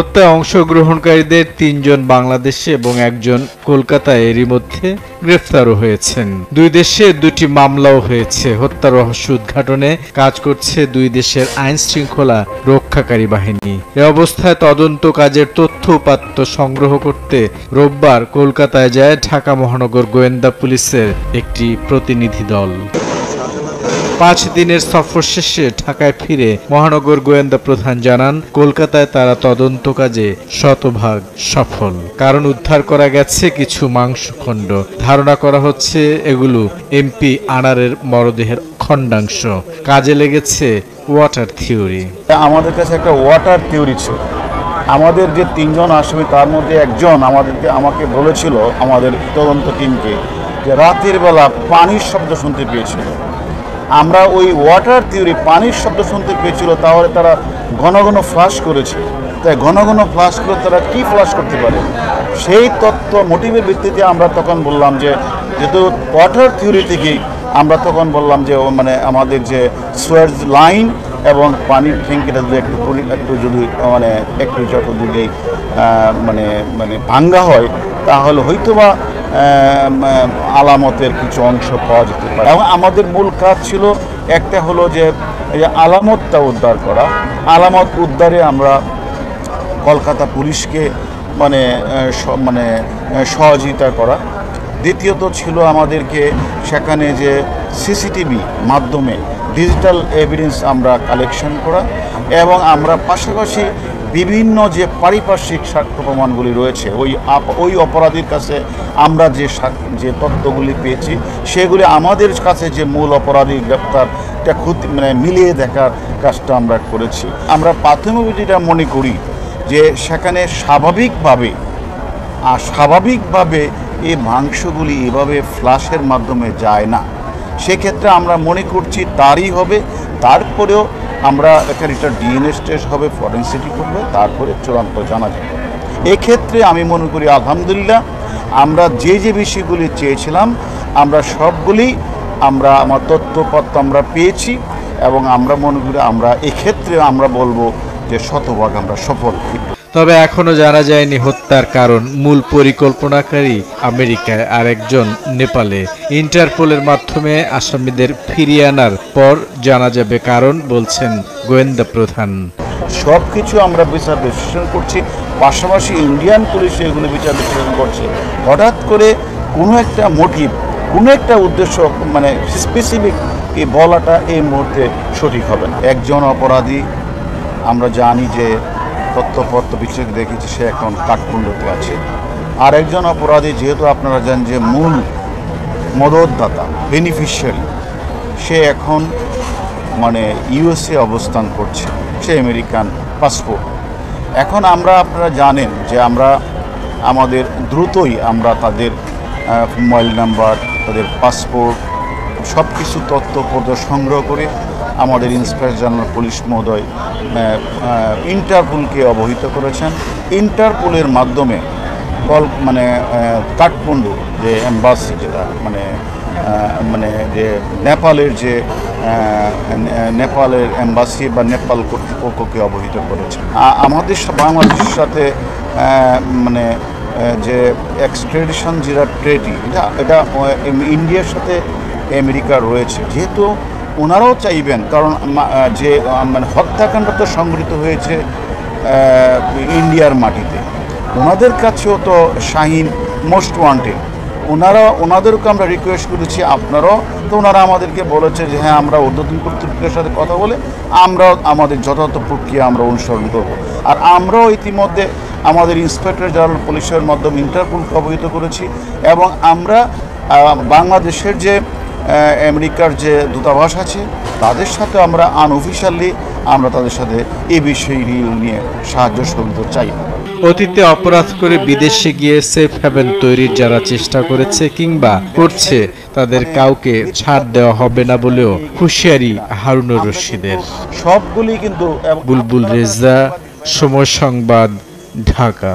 হত্যায় অংশগ্রহণকারীদের ৩ জন বাংলাদেশে এবং একজন কলকাতায় এরই মধ্যে গ্রেফতারও হয়েছেন। দুই দেশে ২টি মামলাও হয়েছে। হত্যার রহস্য উদ্ঘাটনে কাজ করছে দুই দেশের আইন শৃঙ্খলা রক্ষাকারী বাহিনী। এ অবস্থায় তদন্ত কাজের তথ্য উপাত্ত সংগ্রহ করতে রোববার কলকাতায় যায় ঢাকা মহানগর গোয়েন্দা পুলিশের একটি প্রতিনিধি দল। ৫ দিনের সফর শেষে ঢাকায় ফিরে মহানগর গোয়েন্দা প্রধান জানান, কলকাতায় তারা তদন্ত কাজে শতভাগ সফল। কারণ উদ্ধার করা গেছে কিছু মাংসখণ্ড। ধারণা করা হচ্ছে এগুলো এমপি আনারের মরদেহের খণ্ডাংশ। কাজে লেগেছে ওয়াটার থিওরি। আমাদের কাছে একটা ওয়াটার থিওরি ছিল। আমাদের যে ৩ জন আসামি তার মধ্যে একজন আমাকে বলেছিল, আমাদের তদন্ত টিমকে, যে রাতের বেলা পানির শব্দ শুনতে পেয়েছিল। আমরা ওই ওয়াটার থিওরি, পানির শব্দ শুনতে পেয়েছিল, তাহলে তারা ঘন ঘন ফ্লাশ করেছে। তাই ঘন ঘন ফ্লাশ করে তারা কি ফ্লাশ করতে পারে, সেই তত্ত্ব মোটিভের ভিত্তিতে আমরা তখন বললাম যে যেহেতু ওয়াটার থিওরি থেকেই আমরা তখন বললাম যে মানে আমাদের যে সুয়েজ লাইন এবং পানির ট্যাঙ্কিটা যদি একটু যদি একটু যত দূরে মানে ভাঙ্গা হয়, তাহলে হয়তোবা আলামতের কিছু অংশ পাওয়া যেতে পারে। এবং আমাদের মূল কাজ ছিল একটা হলো যে আলামতটা উদ্ধার করা। আলামত উদ্ধারে আমরা কলকাতা পুলিশকে মানে সহযোগিতা করা। দ্বিতীয়ত ছিল আমাদেরকে সেখানে যে সিসিটিভি মাধ্যমে ডিজিটাল এভিডেন্স আমরা কালেকশন করা, এবং আমরা পাশাপাশি বিভিন্ন যে পারিপার্শ্বিক সাক্ষ্য প্রমাণগুলি রয়েছে ওই অপরাধীর কাছে আমরা যে তথ্যগুলি পেয়েছি সেগুলি আমাদের কাছে যে মূল অপরাধী গ্রেপ্তারটা মিলিয়ে দেখার কাজটা আমরা করেছি। আমরা প্রাথমিক যেটা মনে করি যে সেখানে স্বাভাবিকভাবে এই মাংসগুলি এভাবে ফ্লাশের মাধ্যমে যায় না। সেক্ষেত্রে আমরা মনে করছি তারই হবে। তারপরেও আমরা এখানে একটা ডিএনএ টেস্ট হবে, ফরেনসিক করবে, তারপরে চূড়ান্ত জানা যাবে। এক্ষেত্রে আমি মনে করি আলহামদুলিল্লাহ আমরা যে বিষয়গুলি চেয়েছিলাম আমরা সবগুলি আমার তথ্যপত্র আমরা পেয়েছি, এবং আমরা মনে করি আমরা এক্ষেত্রে আমরা বলবো যে শতভাগ আমরা সফল। তবে এখনো জানা যায়নি হত্যার কারণ। মূল পরিকল্পনাকারী আমেরিকায় আর একজন নেপালে। ইন্টারপোলের মাধ্যমে আসামিদের ফিরিয়ে আনার পর জানা যাবে কারণ, বলছেন গোয়েন্দা প্রধান। সব কিছু আমরা বিচার বিশ্লেষণ করছি, পাশাপাশি ইন্ডিয়ান পুলিশ এগুলো বিচার বিশ্লেষণ করছে। হঠাৎ করে কোনো একটা মোটিভ, কোনো একটা উদ্দেশ্য মানে স্পেসিফিক বলাটা এই মুহূর্তে সঠিক হবে না। একজন অপরাধী আমরা জানি যে তথ্যপত্র বিশ্লেষণ দেখেছি সে এখন কাঠমান্ডুতে আছে। আর একজন অপরাধী যেহেতু আপনারা জানেন যে মূল মদতদাতা বেনিফিশিয়ারি, সে এখন ইউএসএ অবস্থান করছে, সে আমেরিকান পাসপোর্ট। এখন আপনারা জানেন যে আমাদের দ্রুতই আমরা তাদের মোবাইল নাম্বার, তাদের পাসপোর্ট সব কিছু তথ্যপত্র সংগ্রহ করে আমাদের ইন্সপেক্টর জেনারেল পুলিশ মহোদয় ইন্টারপোলকে অবহিত করেছেন। ইন্টারপোলের মাধ্যমে কাঠমান্ডু যে এম্বাসি, যেটা যে নেপালের এম্বাসি বা নেপাল কর্তৃপক্ষকে অবহিত করেছেন। আমাদের বাংলাদেশের সাথে যে এক্সট্রাডিশন যেটা ট্রেটি, এটা ইন্ডিয়ার সাথে আমেরিকার রয়েছে। যেহেতু ওনারাও চাইবেন, কারণ যে হত্যাকাণ্ড তো সংঘটিত হয়েছে ইন্ডিয়ার মাটিতে, ওনাদের কাছেও তো শাহিন মোস্ট ওয়ান্টেড। ওনাদেরকে আমরা রিকোয়েস্ট করেছি আপনারাও, তো ওনারা আমাদেরকে বলেছে যে হ্যাঁ আমরা ঊর্ধ্বতন কর্তৃপক্ষের সাথে কথা বলে আমরাও আমাদের যথাযথ প্রক্রিয়া আমরা অনুসরণ করব। আর আমরাও ইতিমধ্যে আমাদের ইন্সপেক্টর জেনারেল পুলিশের মাধ্যমে ইন্টারপোলকে অবহিত করেছি, এবং আমরা বাংলাদেশের যে আমেরিকার যে দূতাবাস আছে তাদের সাথে আমরা আনঅফিশিয়ালি আমরা তাদের সাথে এই বিষয় নিয়ে সাহায্য সহযোগিতা চাই। অতীতে অপরাধ করে বিদেশে গিয়ে সেফ হেভেন তৈরির যারা চেষ্টা করেছে কিংবা করছে তাদের কাউকে ছাড় দেওয়া হবে না বলেও হুঁশিয়ারি হারুনুর রশিদের। সবগুলি কিন্তু বুলবুল রেজা, সময় সংবাদ, ঢাকা।